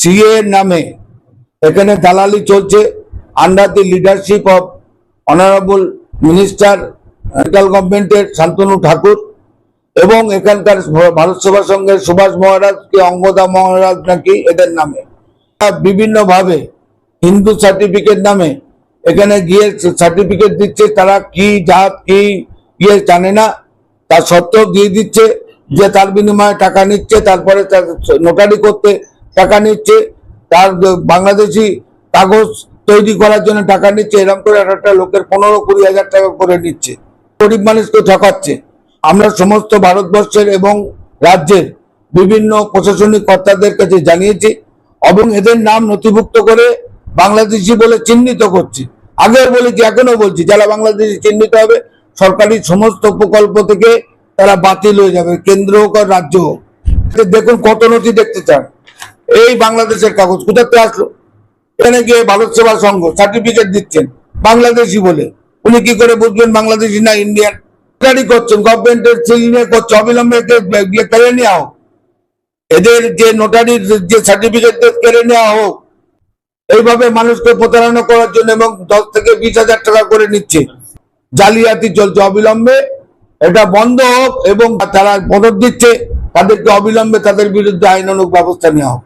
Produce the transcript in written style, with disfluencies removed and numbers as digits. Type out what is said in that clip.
CA এর নামে এখানে দালালি চলছে under the leadership of honourable minister central গভর্নমেন্টের শান্তনু ঠাকুর এবং এখানকার ভারত সেবা সংঘের সুভাষ মহারাজ কি অঙ্গদা মহারাজ নাকি এদের নামে বিভিন্ন ভাবে হিন্দু সার্টিফিকেট নামে এখানে গিয়ে সার্টিফিকেট দিচ্ছে। তারা কি জাত কি ইয়ে জানে না, তার সত্ত্বেও দিয়ে দিচ্ছে যে তার বিনিময়ে টাকা নিচ্ছে, তারপরে তার নোটারি করতে টাকা নিচ্ছে, তার বাংলাদেশি কাগজ তৈরি করার জন্য টাকা নিচ্ছে। এরকম করে একটা লোকের 15-20 হাজার টাকা করে নিচ্ছে, গরিব মানুষকে ঠকাচ্ছে। আমরা সমস্ত ভারতবর্ষের এবং রাজ্যের বিভিন্ন প্রশাসনিক কর্তাদের কাছে জানিয়েছি এবং এদের নাম নথিভুক্ত করে বাংলাদেশি বলে চিহ্নিত করছি। আগেও বলেছি, এখনো বলছি, যারা বাংলাদেশি চিহ্নিত হবে সরকারি সমস্ত প্রকল্প থেকে তারা বাতিল হয়ে যাবে, কেন্দ্র হোক আর রাজ্য হোক। দেখুন কত নথি দেখতে চান, এই বাংলাদেশের কাগজ কোথা থেকে আসলো? এখানে গিয়ে ভারত সেবা সংঘ সার্টিফিকেট দিচ্ছেন বাংলাদেশি বলে, উনি কি করে বুঝবেন বাংলাদেশি না ইন্ডিয়ান? নোটারি করছেন, গভর্নমেন্টের সিগনে করছে, অবিলম্বে কেড়ে নেওয়া হোক, এদের যে নোটারির যে সার্টিফিকেট কেড়ে নেওয়া হোক। এইভাবে মানুষকে প্রতারণা করার জন্য এবং 10 থেকে 20 হাজার টাকা করে নিচ্ছে, জালিয়াতি চলছে। অবিলম্বে এটা বন্ধ হোক এবং তারা মদত দিচ্ছে তাদেরকে অবিলম্বে তাদের বিরুদ্ধে আইনানুগ ব্যবস্থা নেওয়া হোক।